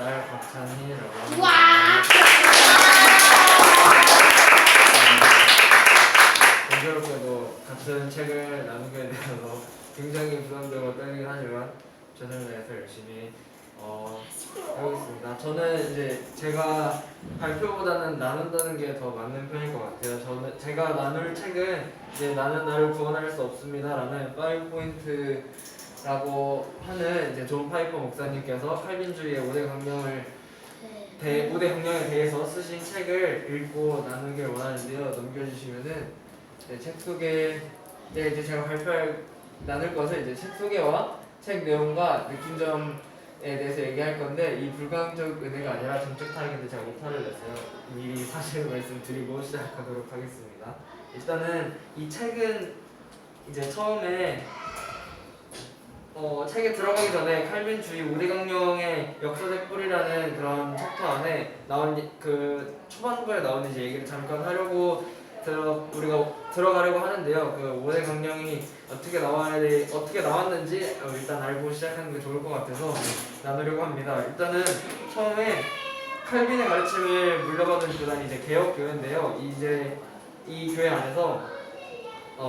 날 박찬희라고 합니다. 와! 공교롭게도 같은 책을 나누게 되어서 굉장히 부담되고 떨리긴 하지만 최선을 다해서 열심히 해보겠습니다. 저는 이제 제가 발표보다는 나눈다는 게 더 맞는 편일 것 같아요. 제가 나눌 책은 이제 나는 나를 구원할 수 없습니다라는 5포인트라고 하는 이제 존 파이퍼 목사님께서 칼빈주의의 5대 강령에 대해서 쓰신 책을 읽고 나누길 원하는데요. 넘겨주시면은 책 소개, 이제 제가 나눌 것은 이제 책 소개와 책 내용과 느낀점에 대해서 얘기할 건데, 이 불가항적 은혜가 아니라 정책 타락인데 제가 오타를 냈어요. 미리 사실 말씀드리고 시작하도록 하겠습니다. 일단은 이 책은 이제 처음에 책에 들어가기 전에 칼빈주의 5대 강령의 역사적 뿌리라는 그런 챕터 안에 나온 그 초반부에 나오는 이제 얘기를 잠깐 하려고 우리가 들어가려고 하는데요. 그 5대 강령이 어떻게 나왔는지 일단 알고 시작하는 게 좋을 것 같아서 나누려고 합니다. 일단은 처음에 칼빈의 가르침을 물려받은 교단이 이제 개혁교회인데요. 이제 이 교회 안에서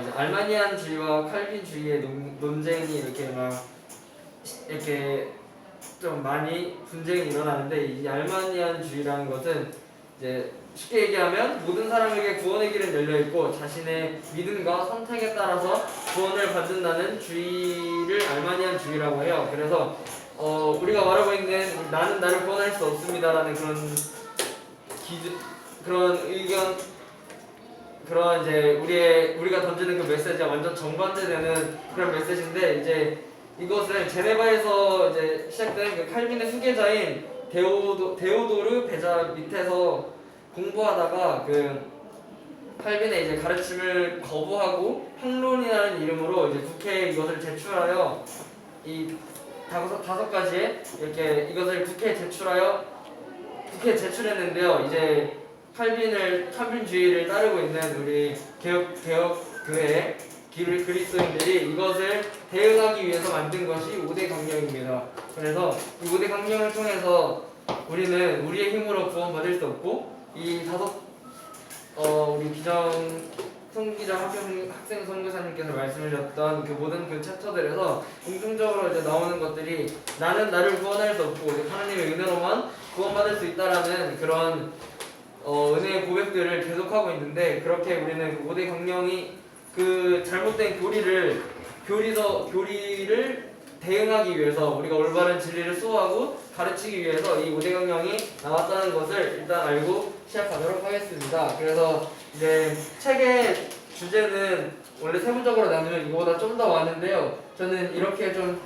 이제 알마니안주의와 칼빈주의의 논쟁이 이렇게 좀 많이 분쟁이 일어나는데, 이 알마니안주의라는 것은 이제 쉽게 얘기하면 모든 사람에게 구원의 길은 열려 있고 자신의 믿음과 선택에 따라서 구원을 받는다는 주의를 알마니안주의라고 해요. 그래서 우리가 말하고 있는 나는 나를 구원할 수 없습니다라는 그런 의견, 그런 이제 우리가 던지는 그 메시지와 완전 정반대되는 그런 메시지인데, 이제 이것을 제네바에서 이제 시작된 그 칼빈의 후계자인 데오도르 베자 밑에서 공부하다가 그 칼빈의 이제 가르침을 거부하고 학론이라는 이름으로 이제 국회에 이것을 제출하여 이 다섯 가지의 이렇게 이것을 국회에 제출했는데요. 이제 칼빈주의를 따르고 있는 우리 개혁교회 그리스도인들이 이것을 대응하기 위해서 만든 것이 5대 강령입니다. 그래서 이 5대 강령을 통해서 우리는 우리의 힘으로 구원받을 수 없고, 이 우리 성기정 학생 선교사님께서 말씀하셨던 그 모든 그 챕터들에서 공통적으로 이제 나오는 것들이 나는 나를 구원할 수 없고 하나님의 은혜로만 구원받을 수 있다라는 그런 은혜의 고백들을 계속하고 있는데, 그렇게 우리는 그 5대 강령이 그 잘못된 교리를 대응하기 위해서 우리가 올바른 진리를 수호하고 가르치기 위해서 이 5대 강령이 나왔다는 것을 일단 알고 시작하도록 하겠습니다. 그래서 이제 책의 주제는 원래 세부적으로 나누면 이거보다 좀 더 많은데요. 저는 이렇게 좀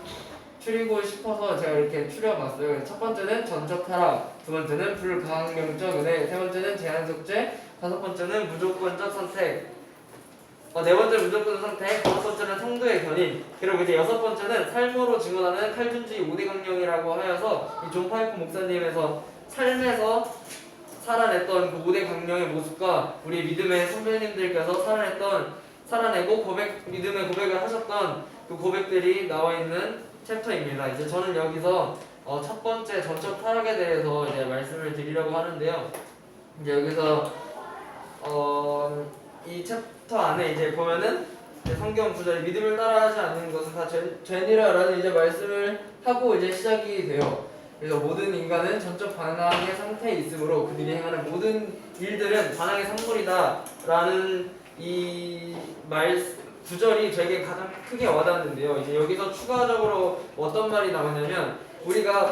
추리고 싶어서 제가 이렇게 추려봤어요. 첫 번째는 전적 타락, 두 번째는 불가항명적 은혜, 세 번째는 제한 속죄, 다섯 번째는 무조건적 선택, 네 번째는 무조건적 선택, 다섯 번째는 성도의 견인, 그리고 이제 여섯 번째는 삶으로 증언하는 칼빈주의 5대 강령이라고 하여서 이 존 파이프 목사님에서 삶에서 살아냈던 그 5대 강령의 모습과 우리 믿음의 선배님들께서 살아내고 믿음의 고백을 하셨던 그 고백들이 나와 있는 챕터입니다. 이제 저는 여기서 첫 번째 전적 타락에 대해서 이제 말씀을 드리려고 하는데요. 이제 여기서 이 챕터 안에 이제 보면은 이제 성경 구절이 믿음을 따라하지 않는 것은 다 죄니라라는 이제 말씀을 하고 이제 시작이 돼요. 그래서 모든 인간은 전적 반항의 상태에 있으므로 그들이 행하는 모든 일들은 반항의 산물이다라는 이 구절이 저에게 가장 크게 와닿는데요. 이제 여기서 추가적으로 어떤 말이 나오냐면, 우리가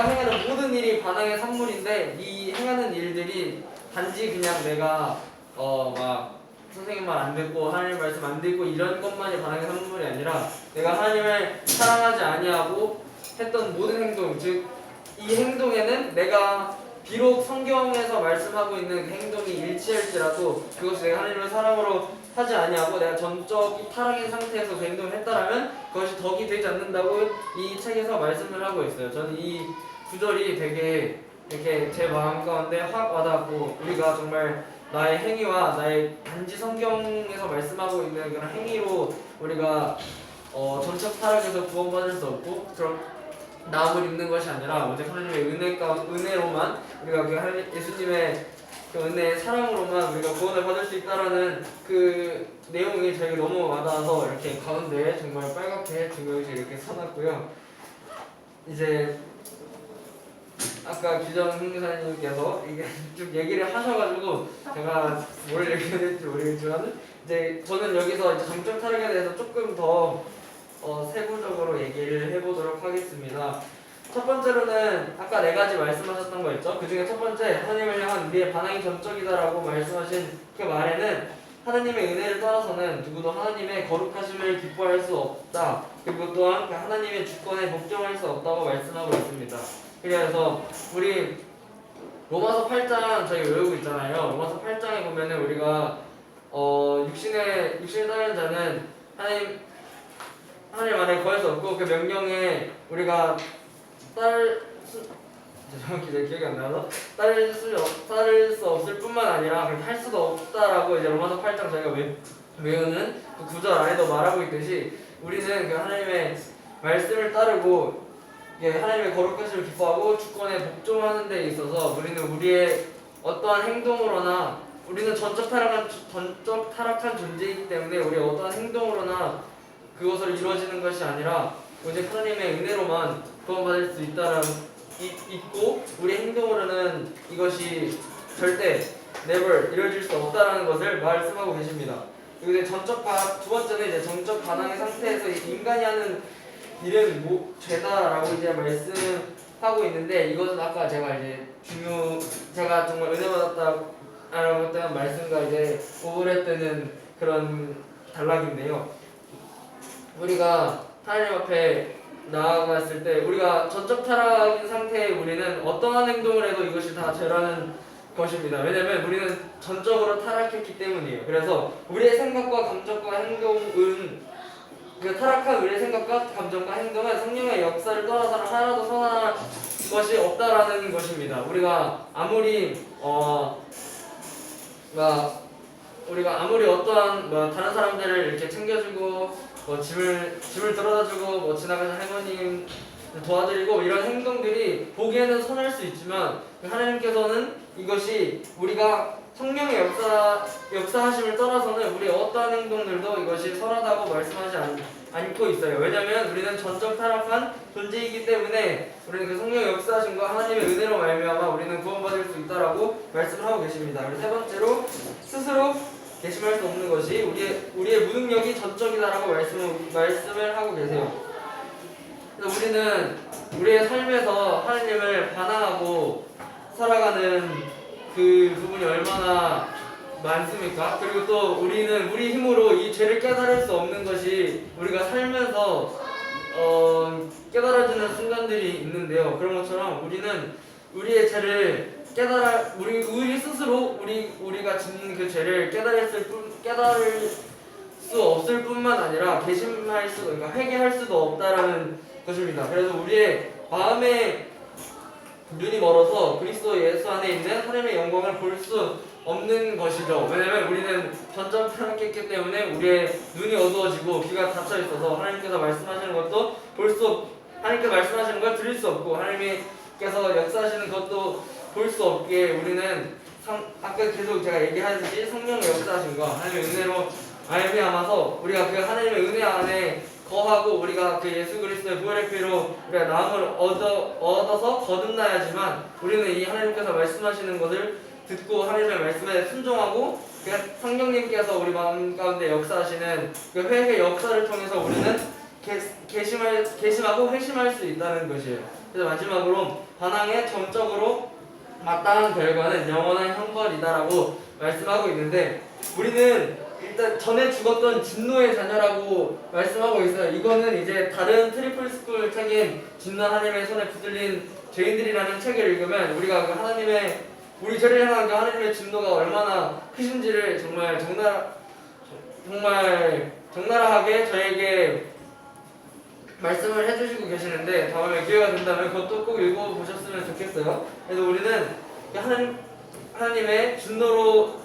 행하는 모든 일이 반항의 산물인데, 이 행하는 일들이 단지 그냥 내가 막 선생님 말 안 듣고 하나님 말씀 안 듣고 이런 것만이 반항의 산물이 아니라 내가 하나님을 사랑하지 아니하고 했던 모든 행동, 즉 이 행동에는 내가 비록 성경에서 말씀하고 있는 그 행동이 일치할지라도 그것이 내가 하나님을 사랑으로 하지 아니하고 내가 전적 타락인 상태에서 그 행동을 했다라면 그것이 덕이 되지 않는다고 이 책에서 말씀을 하고 있어요. 저는 이 구절이 되게 이렇게 제 마음 가운데 확 와닿고, 우리가 정말 나의 행위와 나의 단지 성경에서 말씀하고 있는 그런 행위로 우리가 전적 타락에서 구원받을 수 없고, 나음을 입는 것이 아니라 오직 하나님의 은혜로만 우리가 그 예수님의 그 은혜의 사랑으로만 우리가 구원을 받을 수 있다라는 그 내용이 저에게 너무 와닿아서 이렇게 가운데에 정말 빨갛게 중요시 이렇게 써놨고요. 이제 아까 기정 형사님께서 이게 좀 얘기를 하셔가지고 제가 뭘 얘기해야 될지 모르겠지만 이제 저는 여기서 이제 정적 타락에 대해서 조금 더 세부적으로 얘기를 해보도록 하겠습니다. 첫 번째로는 아까 네 가지 말씀하셨던 거 있죠? 그 중에 첫 번째 하나님을 향한 우리의 반항이 전적이다라고 말씀하신 그 말에는 하나님의 은혜를 따라서는 누구도 하나님의 거룩하심을 기뻐할 수 없다. 그리고 또한 그 하나님의 주권에 복종할 수 없다고 말씀하고 있습니다. 그래서 우리 로마서 8장 저희 외우고 있잖아요. 로마서 8장에 보면은 우리가 육신에 따른 자는 하나님 안에 거할 수 없고 그 명령에 우리가 정확히 제 기억이 안 나서 따를 수 없을 뿐만 아니라 할 수도 없다라고 이제 로마서 8장 저희가 외우는 그 구절 안에도 말하고 있듯이 우리는 그 하나님의 말씀을 따르고 하나님의 거룩하심을 기뻐하고 주권에 복종하는 데 있어서 우리는 우리의 어떠한 행동으로나 우리는 전적 타락한 존재이기 때문에 우리의 어떠한 행동으로나 그것으로 이루어지는 것이 아니라 오직 하나님의 은혜로만 구원받을 수 있고 우리 행동으로는 이것이 절대 never 이루어질 수 없다라는 것을 말씀하고 계십니다. 그리고 두 번째는 이제 정적 반항의 상태에서 인간이 하는 일은 죄다라고 이제 말씀하고 있는데 이것은 아까 제가 정말 은혜 받았다라고 했던 말씀과 이제 오버랩되는 그런 단락인데요. 우리가 하나님 앞에 나아갔을 때 우리가 전적 타락인 상태의 우리는 어떠한 행동을 해도 이것이 다 죄라는 것입니다. 왜냐하면 우리는 전적으로 타락했기 때문이에요. 그래서 우리의 생각과 감정과 행동은 그 타락한 우리의 생각과 감정과 행동은 성령의 역사를 떠나서는 하나도 선할 것이 없다라는 것입니다. 우리가 아무리 어떠한 다른 사람들을 이렇게 챙겨주고 짐을 들어다주고 지나가는 할머님 도와드리고 이런 행동들이 보기에는 선할 수 있지만 하나님께서는 이것이 우리가 성령의 역사하심을 떠나서는 우리의 어떠한 행동들도 이것이 선하다고 말씀하지 않고 있어요. 왜냐하면 우리는 전적 타락한 존재이기 때문에 우리는 그 성령의 역사하심과 하나님의 은혜로 말미암아 우리는 구원받을 수 있다라고 말씀을 하고 계십니다. 그리고 세 번째로 스스로 개심할 수 없는 것이 우리의 무능력이 전적이다라고 말씀을 하고 계세요. 그래서 우리는 우리의 삶에서 하나님을 반항하고 살아가는 그 부분이 얼마나 많습니까? 그리고 또 우리는 우리 힘으로 이 죄를 깨달을 수 없는 것이 우리가 살면서 깨달아지는 순간들이 있는데요. 그런 것처럼 우리는 우리의 죄를 우리 스스로 우리가 짓는 그 죄를 깨달을 수 없을 뿐만 아니라 그러니까 회개할 수도 없다라는 것입니다. 그래서 우리의 마음의 눈이 멀어서 그리스도 예수 안에 있는 하나님의 영광을 볼 수 없는 것이죠. 왜냐하면 우리는 전적 타락했기 때문에 우리의 눈이 어두워지고 귀가 닫혀 있어서 하나님께서 말씀하시는 것도 하나님께서 말씀하시는 걸 들을 수 없고 하나님께서 역사하시는 것도 볼 수 없게 우리는 아까 계속 제가 얘기하듯이 성령의 역사하심과 하나님의 은혜로 말미암아서 우리가 그 하나님의 은혜 안에 거하고 우리가 그 예수 그리스도의 부활의 피로 우리가 나음을 얻어서 거듭나야지만 우리는 이 하나님께서 말씀하시는 것을 듣고 하나님의 말씀에 순종하고 그 성령님께서 우리 마음 가운데 역사하시는 그 회개 역사를 통해서 우리는 개심하고 회심할 수 있다는 것이에요. 그래서 마지막으로 반항에 점적으로 마땅한 결과는 영원한 형벌이다라고 말씀하고 있는데 우리는 일단 전에 죽었던 진노의 자녀라고 말씀하고 있어요. 이거는 이제 다른 트리플 스쿨 책인 진노 하나님의 손에 붙들린 죄인들이라는 책을 읽으면 우리가 그 우리 죄를 향한 그 하나님의 진노가 얼마나 크신지를 정말 적나라하게 저에게 말씀을 해주시고 계시는데 다음에 기회가 된다면 그것도 꼭 읽어보셨으면 좋겠어요. 그래서 우리는 하나님의 진노로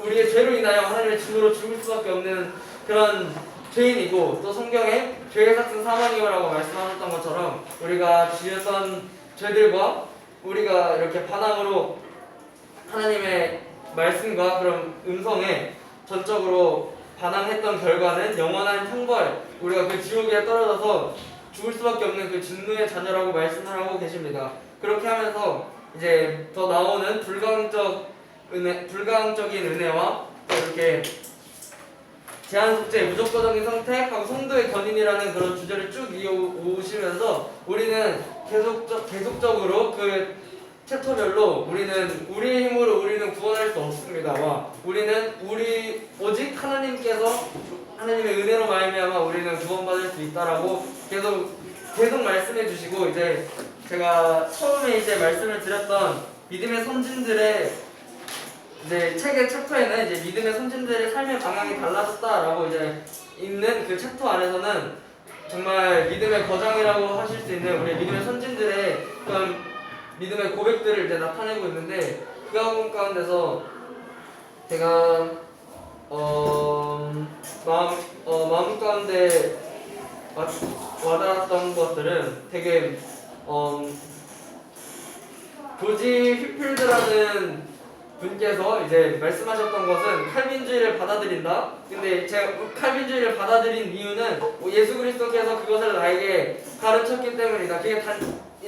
우리의 죄로 인하여 하나님의 진노로 죽을 수밖에 없는 그런 죄인이고 또 성경에 죄의 삭은 사망이라고 말씀하셨던 것처럼 우리가 지었던 죄들과 우리가 이렇게 반항으로 하나님의 말씀과 그런 음성에 전적으로 반항했던 결과는 영원한 형벌, 우리가 그 지옥에 떨어져서 죽을 수밖에 없는 그 진노의 자녀라고 말씀을 하고 계십니다. 그렇게 하면서 이제 더 나오는 불가항적인 은혜와 또 이렇게 제한 속죄, 무조건적인 선택하고 성도의 견인이라는 그런 주제를 쭉 이어오시면서 우리는 계속적으로 그 챕터별로 우리는 우리의 힘으로 우리는 구원할 수 없습니다. 우리는 오직 하나님의 은혜로 말미암아 우리는 구원받을 수 있다라고 계속 말씀해 주시고, 이제 제가 처음에 이제 말씀을 드렸던 믿음의 선진들의 이제 책의 챕터에는 이제 믿음의 선진들의 삶의 방향이 달라졌다라고 이제 있는 그 챕터 안에서는 정말 믿음의 거장이라고 하실 수 있는 우리 믿음의 선진들의 그런 믿음의 고백들을 이제 나타내고 있는데, 그 가운데서 제가 마음 가운데 와닿았던 것들은 되게 조지 휘필드라는 분께서 이제 말씀하셨던 것은 칼빈주의를 받아들인다. 근데 제가 칼빈주의를 받아들인 이유는 예수 그리스도께서 그것을 나에게 가르쳤기 때문이다. 그게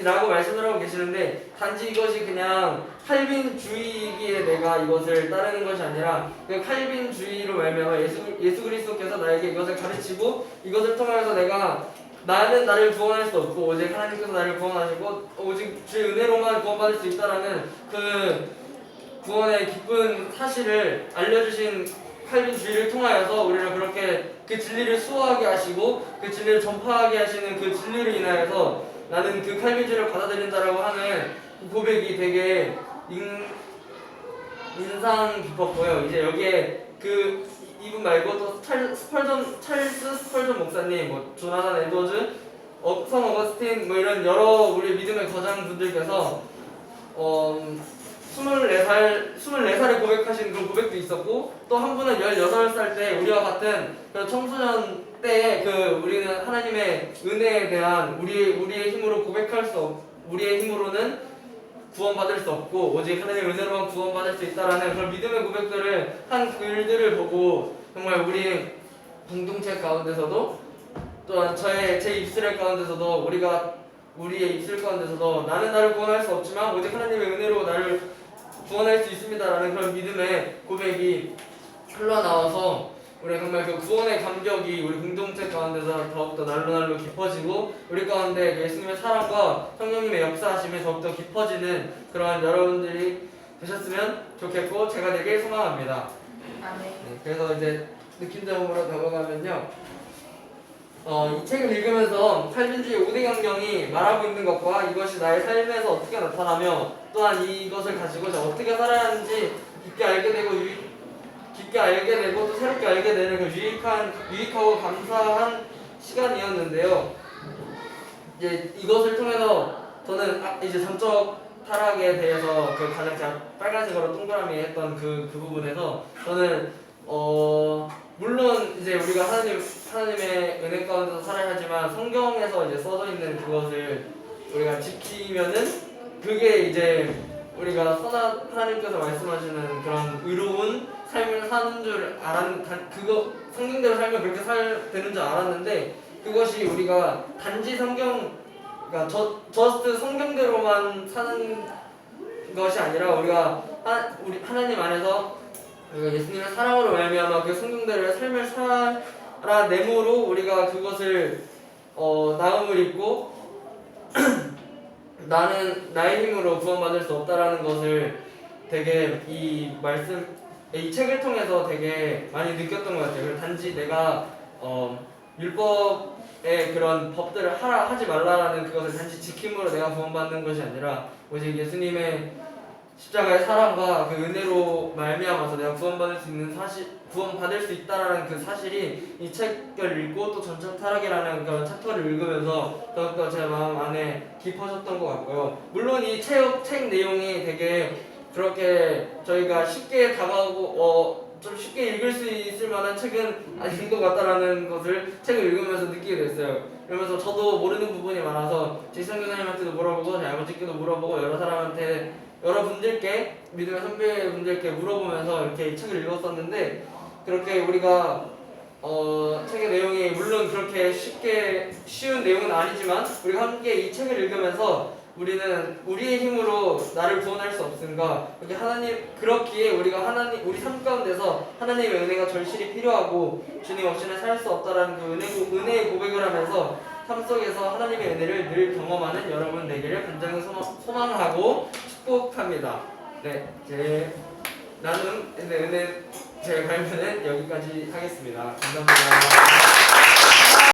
라고 말씀을 하고 계시는데, 단지 이것이 그냥 칼빈주의이기에 내가 이것을 따르는 것이 아니라 그 칼빈주의로 말미암아 예수 그리스도께서 나에게 이것을 가르치고 이것을 통해서 나는 나를 구원할 수 없고 오직 하나님께서 나를 구원하시고 오직 주의 은혜로만 구원받을 수 있다라는 그 구원의 기쁜 사실을 알려주신 칼빈주의를 통하여서 우리를 그렇게 그 진리를 수호하게 하시고 그 진리를 전파하게 하시는 그 진리를 인하여서 나는 그 칼빈주의를 받아들인다라고 하는 고백이 되게 인상 깊었고요. 이제 여기에 이분 말고 또 찰스 스펄전 목사님, 조나단 에드워즈, 성 어거스틴 이런 여러 우리 믿음의 거장 분들께서 24살에 고백하신 그 고백도 있었고, 또 한 분은 16살 때 우리와 같은 그 청소년 때에 우리는 하나님의 은혜에 대한 우리의 힘으로 우리의 힘으로는 구원받을 수 없고 오직 하나님의 은혜로만 구원받을 수 있다라는 그런 믿음의 고백들을 한 글들을 보고 정말 우리 공동체 가운데서도 또한 제 입술 가운데서도 우리의 입술 가운데서도 나는 나를 구원할 수 없지만 오직 하나님의 은혜로 나를 구원할 수 있습니다라는 그런 믿음의 고백이 흘러나와서 우리 정말 그 구원의 감격이 우리 공동체 가운데서 더욱더 날로 깊어지고 우리 가운데 예수님의 사랑과 성령님의 역사하심이 더욱더 깊어지는 그러한 여러분들이 되셨으면 좋겠고 제가 되길 소망합니다. 네, 그래서 이제 느낀점으로 넘어가면요, 이 책을 읽으면서 칼빈주의 5대 강령이 말하고 있는 것과 이것이 나의 삶에서 어떻게 나타나며 또한 이것을 가지고 어떻게 살아야 하는지 깊게 알게 되고 또 새롭게 알게 되는 그 유익하고 감사한 시간이었는데요. 이제 이것을 통해서 저는 이제 잠적 타락에 대해서 가장 제가 빨간색으로 동그라미 했던 그 부분에서 저는 물론 이제 우리가 하나님의 은혜 가운데서 살아야 하지만 성경에서 이제 써져 있는 그것을 우리가 지키면은 그게 이제 우리가 하나님께서 말씀하시는 그런 의로운 삶을 사는 줄 그거 성경대로 살면 그렇게 되는 줄 알았는데, 그것이 우리가 단지 그러니까 저스트 성경대로만 사는 것이 아니라 우리 하나님 안에서 우리가 예수님의 사랑으로 말미암아 그 성경대로의 삶을 살아내므로 우리가 그것을 나음을 입고 나는 나의 힘으로 구원받을 수 없다라는 것을 되게 이 책을 통해서 되게 많이 느꼈던 것 같아요. 단지 내가 율법의 그런 법들을 하지 말라라는 그것을 단지 지킴으로 내가 구원받는 것이 아니라 오직 예수님의 십자가의 사랑과 그 은혜로 말미암아서 내가 구원받을 수 있다라는 그 사실이 이 책을 읽고 또 전적 타락이라는 그런 챕터를 읽으면서 더욱더 제 마음 안에 깊어졌던 것 같고요. 물론 이 책 내용이 되게 그렇게 저희가 쉽게 다가오고 좀 쉽게 읽을 수 있을 만한 책은 아닌 것 같다라는 것을 책을 읽으면서 느끼게 됐어요. 그러면서 저도 모르는 부분이 많아서 지성 교사님한테도 물어보고 저희 아버지께도 물어보고 여러 사람한테 여러분들께 믿음의 선배분들께 물어보면서 이렇게 이 책을 읽었었는데 그렇게 우리가 책의 내용이 물론 그렇게 쉬운 내용은 아니지만 우리가 함께 이 책을 읽으면서 우리는 우리의 힘으로 나를 구원할 수 없음과 이렇게 하나님 그렇기에 우리가 하나님 우리 삶 가운데서 하나님의 은혜가 절실히 필요하고 주님 없이는 살 수 없다라는 그 은혜의 고백을 하면서 삶 속에서 하나님의 은혜를 늘 경험하는 여러분 되기를 간절히 소망하고 축복합니다. 네, 제 나눔 은혜 제 발표는 여기까지 하겠습니다. 감사합니다.